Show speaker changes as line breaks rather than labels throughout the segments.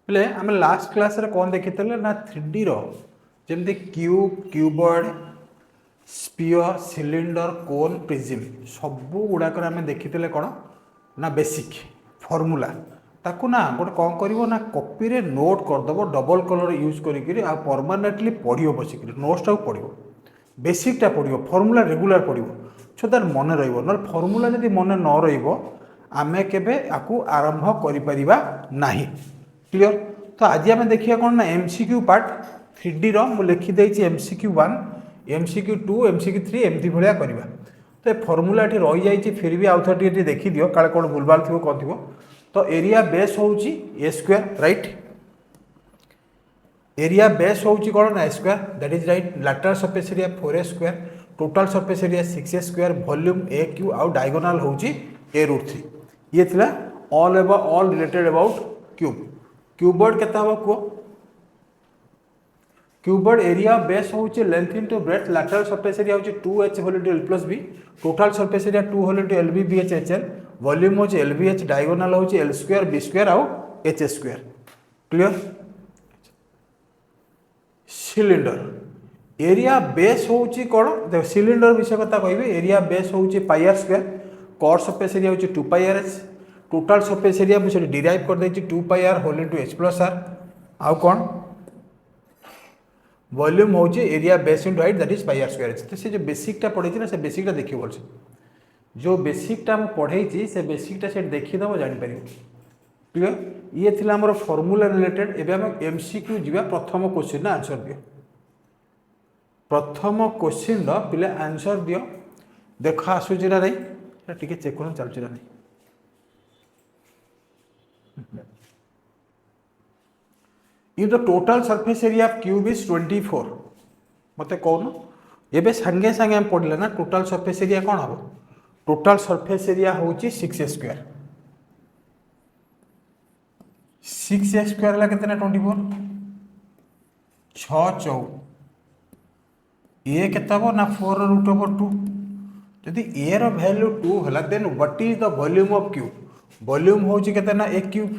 बोले आम last class रे कौन देखी ना 3D जमती क्यूब क्यूबॉइड स्पीयर सिलिंडर कोन प्रिज्म सबू गुड़ाक आम देखी कौन ना बेसिक फॉर्मूला ताकू ना गोटे कौन कर ना कॉपी रे नोट करदेव डबल कलर यूज करी परमानेंटली पढ़ो बसिक नोट्सटा पढ़ो बेसिकटा पढ़ो फॉर्मूला रेगुलर पढ़ो सो दैट मन रही ना फॉर्मूला जब मन न रमें केबे आकु आरंभ करिपरिबा नाही क्लियर। तो आज आम देखिए कौन ना एमसीक्यू पार्ट 3D लिखिदे एमसीक्यू 1 एमसीक्यू 2 एमसीक्यू 3 एमती भाया करवा। तो ये फॉर्मूला ये रही जाइए फिर भी आउ थे देखी दियो काले कौन भूलभाल थी कौन थी। तो एरिया बेस हूँ A square right area base हूँ कौन ना A square that is right lateral surface area 4a square total surface area 6a square volume A cube आउ डायगोनाल हूँ a√3 ये थिला all related about cube cuboid केता हम कह क्यूबॉइड एरिया बेस हूँ length into breadth lateral surface area हूँ 2h whole into l + b total surface area 2 whole into lb bh hl volume हूँ lbh डायगोनाल हूँ l² b² आउ h² clear. Cylinder area base हूँ कौन देख cylinder विषय कथा कह एरिया बेस हूँ πr² कॉर सरफेस एरिया हूँ 2πrh टोटल सरफेस एरिया मुझे डिराइव कर देती 2πr होल इंटू h+r आउ कौन वॉल्यूम हूँ area base into height that is πr²। तो से जो बेसिकटा पढ़ी ना से बेसिकटा देखिए बोल जो बेसिकटा मुझे पढ़े से बेसिकटा से देखीदेव जापर क्लियर। ये थी आम फॉर्मूला रिलेटेड एवं आम एमसीक्यू जी प्रथम क्वेश्चन आंसर दियो प्रथम क्वेश्चन पिले आंसर दियो देख आसूची ना नहीं टे चेक कर चलुची ना नहीं ये तो total surface area of cube is 24 मत कौन ये सांगे सांगे आम पढ़ले ना टोटल सरफेस एरिया कौन हम टोटल सरफेस एरिया हूँ 6a स्क्वायर 6a स्क्वायर है कितना 24 6 4 ए केता हो ना 4√2 जदि ए रो वैल्यू 2 है then what is the volume of cube volume हूँ कितना ए क्यूब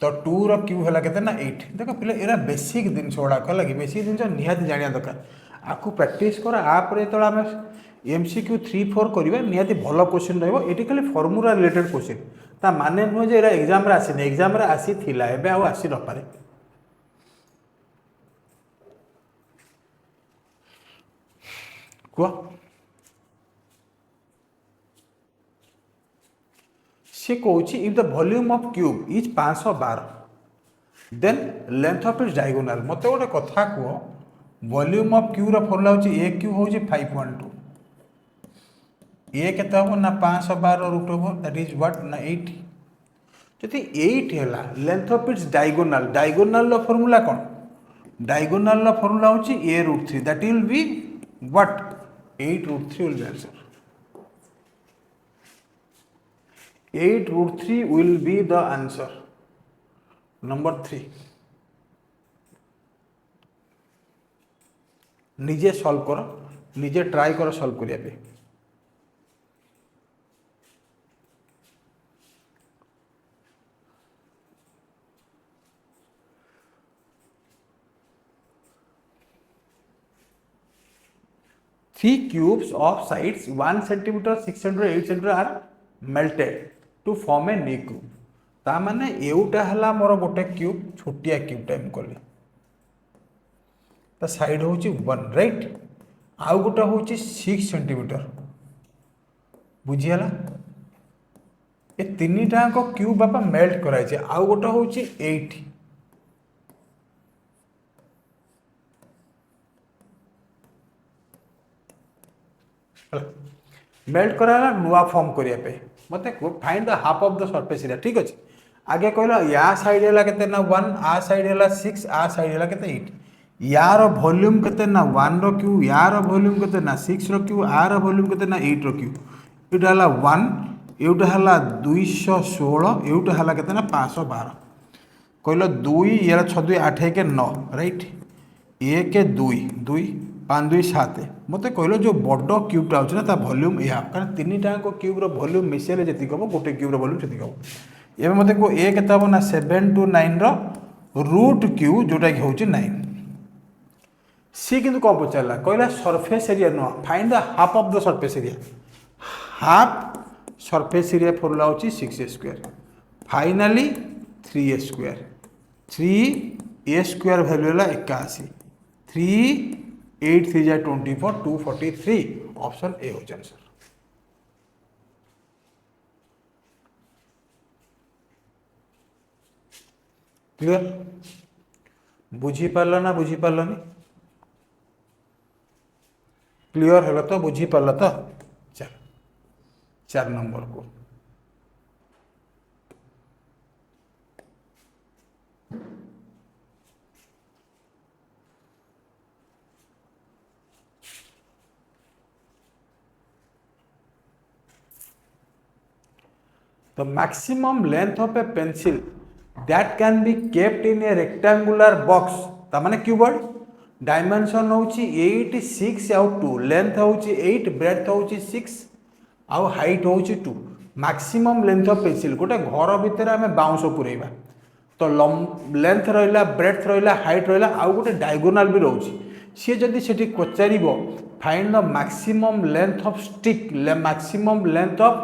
तो 2 रो क्यूब है कितना 8 देख पे एरा बेसिक जिन गुड़ाक लगे बेसिक जिन निहाती जाना दरकार आपको प्रैक्टिस कर आपर जो आम एमसीक्यू 3-4 करवा निहाती भल क्वेश्चन रही खाली फॉर्मूला रिलेटेड क्वेश्चन ता माने नुहे जे एग्जाम आसीनी एग्जाम आसी एबे आउ आसी न पारे कह सी कौच if the volume of cube is 512 then length of its diagonal मत गोटे कथा कह वॉल्यूम ऑफ क्यू रो फॉर्मूला हूँ ए क्यू हूँ 512 ए केते हम ना 512 दैट इज व्हाट ना 8 जदि 8 है length of its diagonal diagonal रो फॉर्मूला कौन डायगोनाल रो फॉर्मूला हूँ a√3 that will be what 8√3 will be answer 8√3 will be the answer. Number 3 निजे सॉल्व करो निजे ट्राई करो सॉल्व करिया पे Three cubes of sides 1 cm, 6 cm, 8 cm are melted to form a new cube. ता माने एउटा हला मोर गोटे क्यूब छोटिया क्यूब टाइम कली ता साइड हूँ 1 राइट आउ गोटे हूँ 6 सेंटीमीटर बुझीगला ये तीन टाक क्यूब बापा मेल्ट कराई आउ गोटे हूँ 8 मेल्ट करा नुआ फॉर्म करने मत find the half of the surface area ठीक अच्छे आगे कहल या साइड है केते ना 1 आ साइड है 6 आ साइड है केते 8 यार वॉल्यूम केते ना 1 रो क्यू यार वॉल्यूम केते ना 6 रो क्यू आर वॉल्यूम केते ना 8 रो क्यू इटा हला 1 एउटा हला 216 एउटा हला केते ना 512 कहल 2 यार 6 2 8 1 9 राइट 1 2 2 5 2 7 मत कहल जो बड़ क्यूबटा अच्छे ना वॉल्यूम या कारण तीन टाक क्यूब्र वॉल्यूम मिसेले जी हम गोटे क्यूब्र वॉल्यूम जी हम ये मत को ए के ना 7 to 9 रूट क्यू जोटा कि हूँ 9 सी किंतु कौन पचारा कहला सरफेस एरिया नुह find the half of the surface area half surface area formula हूँ 6a² finally 3a²। 3a² value है 81 3 8 3 जा 24 243 ऑप्शन ए हो आंसर। क्लियर बुझीपार ना बुझीपारनी क्लियर है तो बुझीपार तो चल 4 नंबर को the maximum length of a pencil that can be kept in a rectangular box तामाने क्यूबॉइड डायमेंशन होची 8 6 आउ 2 लेंथ होची 8 ब्रेथ होची 6 आउ हाइट होची 2 मैक्सिमम लेंथ ऑफ पेंसिल गोटे घर भितर आमे बाउंस पुरेबा तो लेंथ रहिला ब्रेथ रहिला हाइट रहिला आउ गोटे डायगोनाल भी रहउची सी जदी सेठी पचारिबो find the maximum length of stick maximum length of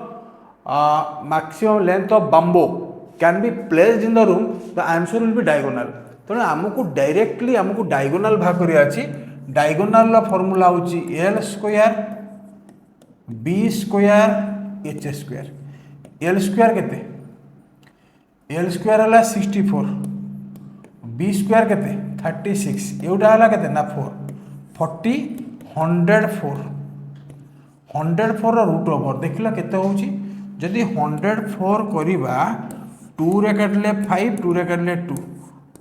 bamboo can be placed in the room the answer will be diagonal तेणु आमको डायरेक्टली आमको डायगोनाल भाग करिया अछि डायगोनाल फॉर्मूला होची l² b² h²। l² केते l² हला 64 b² केते 36 एउडा हला केते ना 4 40 104 104 रूट ओवर देखला केते होची जदि 104 करिबा 2 रे काटले 5 2 रे काटले 2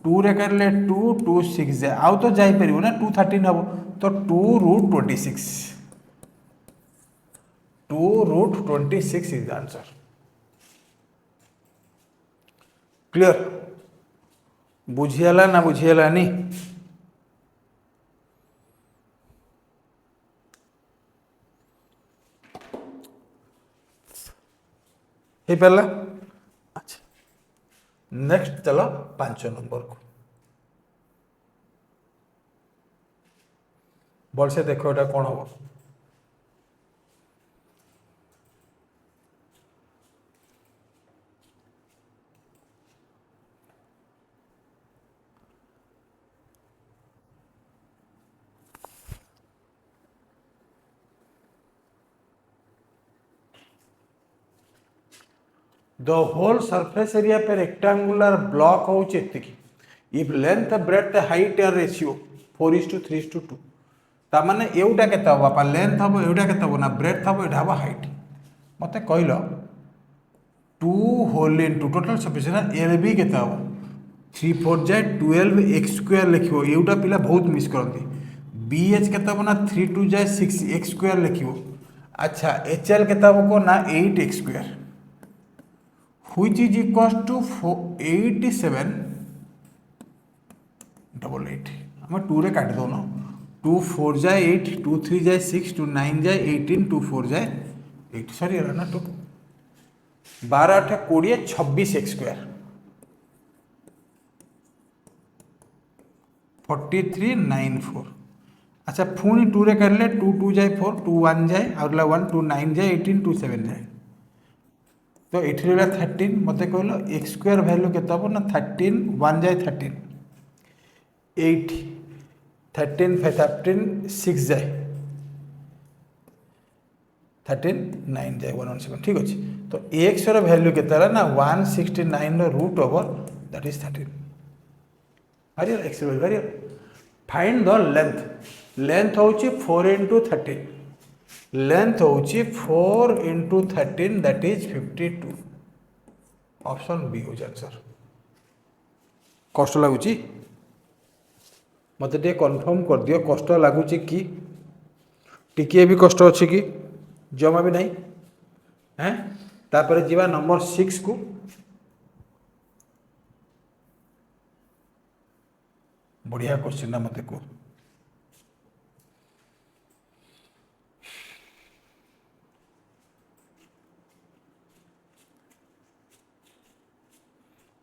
2 रे काटले 2 2 6 जाए आउ तो जाई परिबो ना 2 13 हबो तो 2 root 26 2 root 26 is the answer. Clear बुझियाला ना बुझियाला नी हे पहला अच्छा नेक्स्ट चलो 5 नंबर को बोल से देखो एटा कौन हम the whole surface area per rectangular block होची एतिकी if length breadth height are ratio 4:3:2 ता माने एउटा केते हबो आपा लेंथ हबो एउटा केते हबो ना ब्रेथ हबो एटा हबो हाइट मते कहलो 2 होल इनटू टोटल सरफेस ना lb केते हबो 3 4 जाय 12 x² लिखिबो एउटा पिला बहुत मिस करंती bh केते हबो ना 3 2 जाय 6 x² लिखिबो अच्छा hl केते हबो को ना 8 x² which is equals to 8788 हम 2 रे काट दो ना 2 4 जाए 8 2 3 जाए 6 2 9 जाए 18 2 4 जाए 8 सॉरी है ना 2 12 8 20 26 x² 4394 अच्छा पुणी 2 रे काटले 2 2 जाए 4 2 1 जाए आउला 1 2 9 जाए 18 2 7 जाए तो ये 13 मत कहल x² वैल्यू के ना 13 1 जाए 13 8 13 15 6 जाए 13 9 जाए 117 ठीक अच्छे तो x वैल्यू के ना 169 रूट ओवर दैट इज 13 हरियर x हरियर फाइंड द लेंथ होची 4 into 13 लेंथ होची 4 into 13 that is 52 option B हो आंसर। कष्ट लगुची मत टे कन्फर्म कर दियो कष्ट लगुची कि टिके भी कष्ट अच्छी कि जमा भी नहीं हैं तापर जीवा नंबर 6 को बढ़िया क्वेश्चन मत को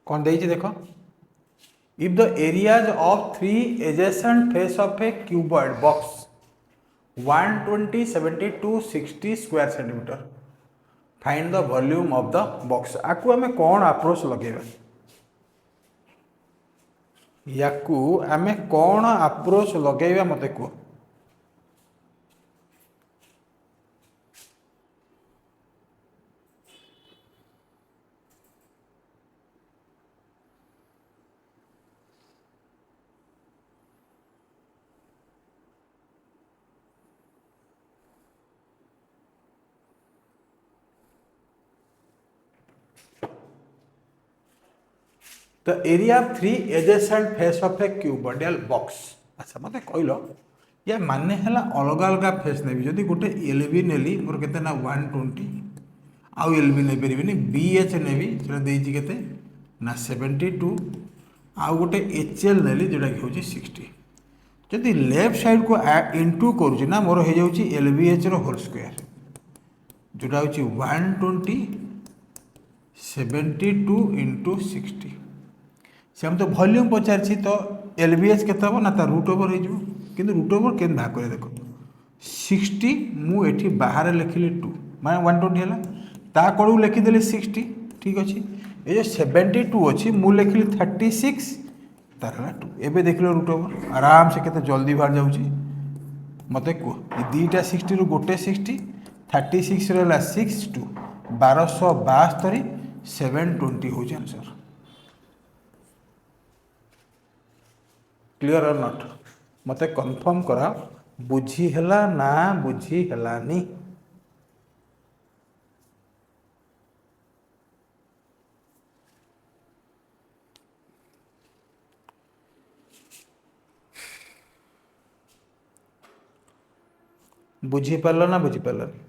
कौन देख if the areas of three adjacent face of a cuboid box 120 72 60 square centimetre find the volume of the box. आपको आम कौन अप्रोच लगेगा याकू आम कौन अप्रोच लगेगा मत कह। The area of three adjacent face of a cuboidal box. अच्छा मत कहल या माने है अलग अलग फेस नेबी जदि गोटे एल बी नेली मोर के 120 आउ एल बी नहीं बी एच नेबी से ना 72 आउ गोटे एच एल नेली जोटा कि हूँ 60 जदि लेफ्ट साइड को इंटू करुँ मोर हो जाऊँ एल बी एच रोल स्क्वायर जोटा हूँ 120 72 इंटू 60 से हम तो वॉल्यूम पचार तो एल बी एच के ना रूट ओवर हो कि रूट ओवर के भाग कर देख 60 मुझे बाहर लिखिली 2 माने 120 है ता कड़ू लिखिदेली 60 ठीक अच्छे ये जो 72 अच्छी मुझे लिखिली 36 तार है 2 एवं देख लो रूट ओवर आराम से केते जल्दी बाहर जाऊँगी मत कह दीटा 60 रु गोटे 60 36 रहा 6 2 1272 720 हूँ आंसर। क्लियर और नॉट मत कन्फर्म करा बुझी हैला ना बुझी हैलानी। बुझी पार ना बुझी पारनी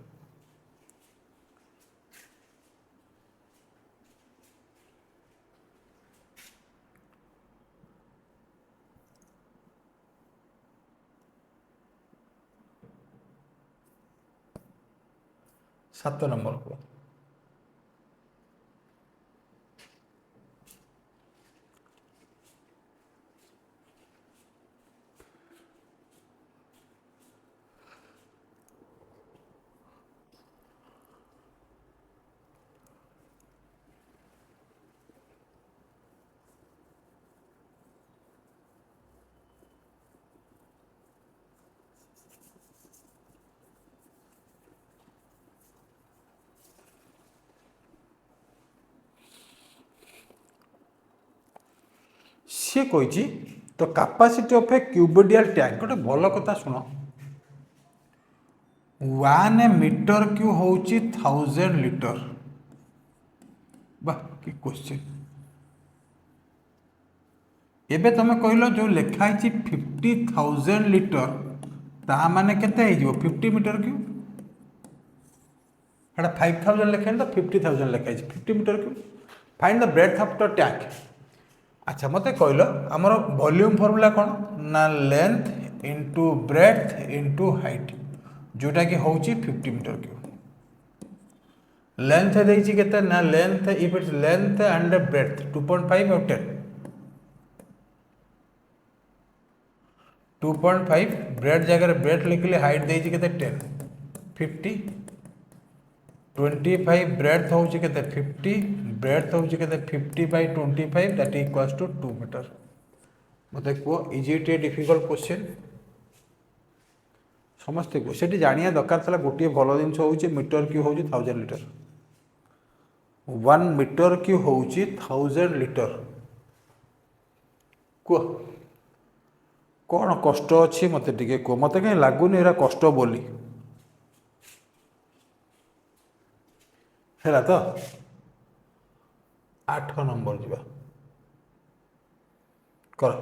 7 नंबर को सी कही तो कैपेसिटी ऑफ ए क्यूबिडियल टैंक गोटे भल कथा शुण 1 मीटर क्यू हूँ 1000 लिटर वाह कि क्वेश्चन एबे तुम कहल जो लिखाई 50,000 लिटर ता माने केते 50 मीटर क्यू हेटा 5000 लिखाई तो 50,000 लिखाई 50 metre cube find the breadth of the tank. अच्छा मत कहल आमर वॉल्यूम फॉर्मूला कौन ना length into breadth into height जोटा कि हूँ 50 मीटर क्यूब लेंथ देती केते ना length if its length and breadth 2.5 और 10 2.5 ब्रेथ जगह ब्रेथ लिखिले हाइट देती केते 10 50 25 ब्रेथ हूँ केते 50 ब्रेथ हूँ केते 50/25 दैट इक्वल्स टू 2 मीटर। मत कह is it a difficult question समस्ते को सेठी जानिया दरकार था गोटे भल जिन हूँ मीटर क्यू हूँ 1000 लिटर 1 मीटर क्यू हूँ 1000 लिटर कह कौन कष्ट अच्छी मत टे कह मत कहीं लगुनि एरा कष्ट बोली है तो 8 नंबर जा कर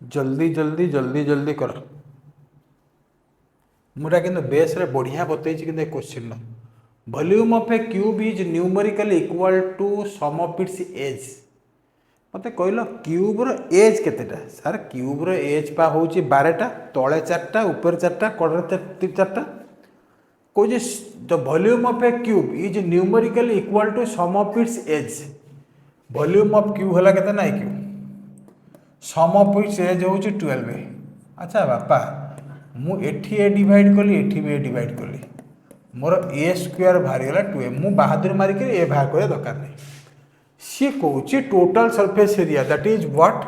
जल्दी जल्दी जल्दी जल्दी कर मुझा कि बेस रे बढ़िया बतई कि question volume of a cube is numerically equal to sum of its edge मत कहल क्यूब्र एज केतेटा सार क्यूब्र एज पा हूँ 12टा तले 4टा ऊपर 4टा कड़े 4टा कौन the volume of a cube is numerically equal to sum of its edge volume of cube है केते ना cube sum of its edge हूँ 12। अच्छा बापा मु एठी ए डिवाइड कली एठी भी ए डिवाइड कली मोर ए स्क्वायर बाहरीगला 2a मु बहादुर मारिक ए बाहर कर दरकार नहीं सी कौन total surface area that is what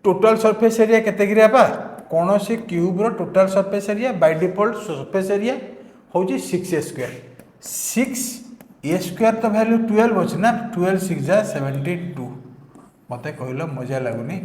total surface area केते गिरिया बा कौन से क्यूब रो total surface area by default surface area हूँ 6a स्क्वायर 6a स्क्वायर तो वैल्यू 12 अच्छे ना 12 6 जा 72 मत कहल मजा लगुनि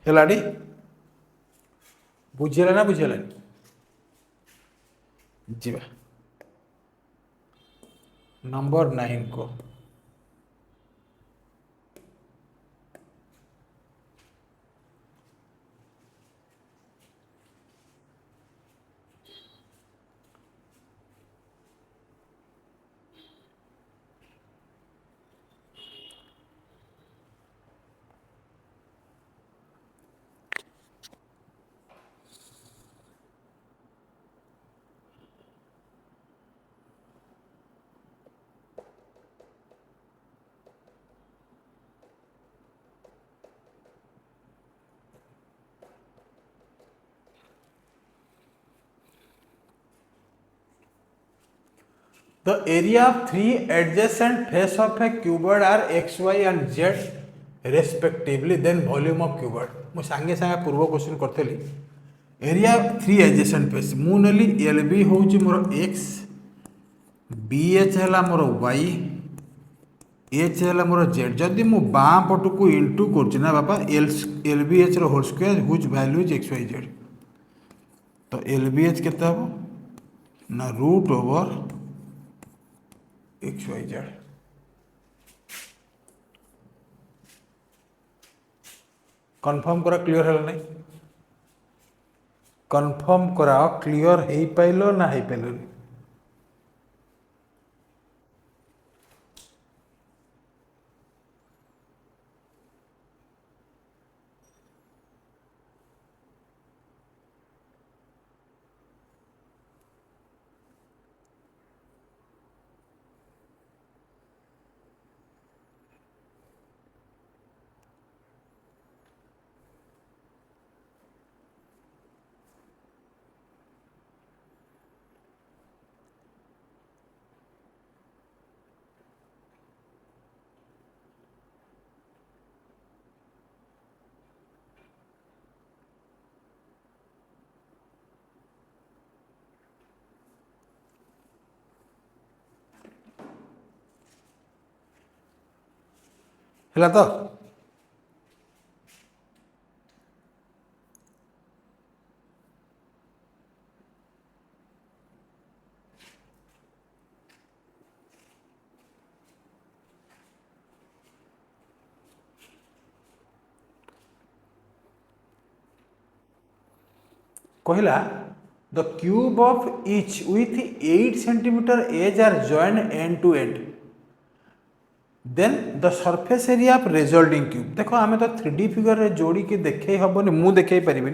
हेलाडी बुझेला ना बुझेला जी नंबर 9 को The area of three adjacent face of a cuboid are x, y and z respectively. Then volume of cuboid. मु सांगे सांगे पूर्व क्वेश्चन करथली एरिया थ्री एडजेसेंट फेस मु नेली एल बी होउची मोर x बी एच हैला मोर y एच हैला मोर z जदि मु बाँ पट को इंटू करछि ना बापा एल बी एच रो whole square which value is x y z तो एल बी एच केते हबो ना root over X Y Z confirm करा क्लियर है नहीं कन्फर्म करा क्लियर हो पाइल ना हो पाइल है तो कहला the cube of each with 8 centimetre edge are joined end to end then the surface area of resulting cube देखो आम तो 3D फिगर रे जोड़ी के देखे हेनी मु देखे पारिनी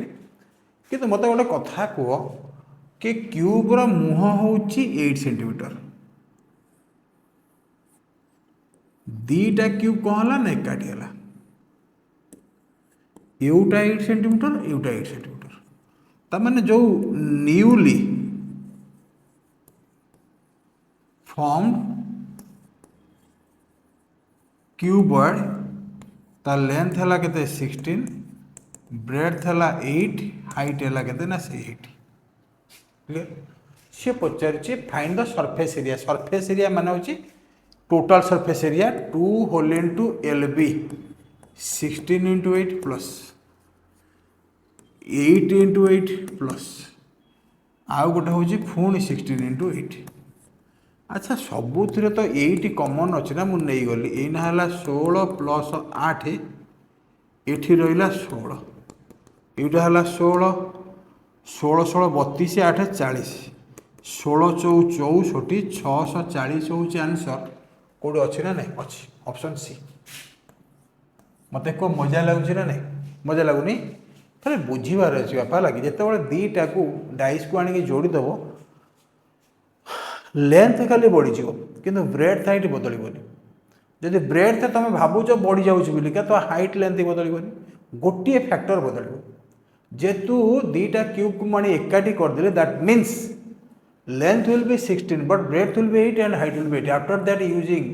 कि मत गोटे कथा कह कि क्यूब रो मुह हूँ 8 सेंटीमीटर दीटा क्यूब कौन है ना एकाठी है यूटा 8 सेंटीमीटर यूटा 8 सेंटीमीटर तमाने जो न्यूली फॉर्म क्यूबॉइड ता लेंथ है केते 16 ब्रेड्थ है 8 हाइट है केते ना 80 क्लियर सी पचारे फाइंड द सरफेस एरिया मान हो total surface area 2 whole into L B 16 into 8 plus 8 into 8 plus आउ गोटे हूँ पुणी 16 इंटू 8 अच्छा सबुथ तो 8 कमन अच्छे ना मुझे नहीं गली एना है 16 प्लस 8 एठी रहा 16 यूटा है 16 16 16 32 8 40 16 चौ 64 640 हूँ आंसर कौटे अच्छी ना नहीं अच्छी ऑप्शन सी मत को मजा लगुच ना नहीं मजा लगुनि थे बुझीबार अच्छे बापा लगे जिते दीटा को डाइस को आनिक जोड़ीदेव लेंथ खाली बढ़ीज कि ब्रेड हाइट बदलबनी जदि ब्रेड तुम भावुच बढ़ी जाऊँगा तो हाइट लेंथ बदलबनी गोटे फैक्टर बदल जेतु दीटा क्यूब को मानी एकाठी करदे that means length will be 16 but breadth will be 8 and height will be 8 after that using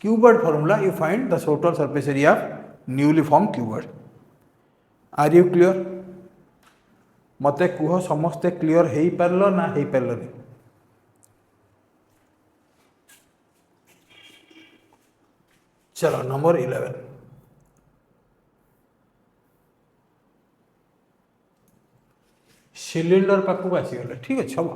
cuboid formula you find the total surface area of newly formed cuboid are you clear मते कुह समस्ते clear हो पारल ना हो पारल चलो number 11 cylinder पाखक आसीगले ठीक अच्छे हम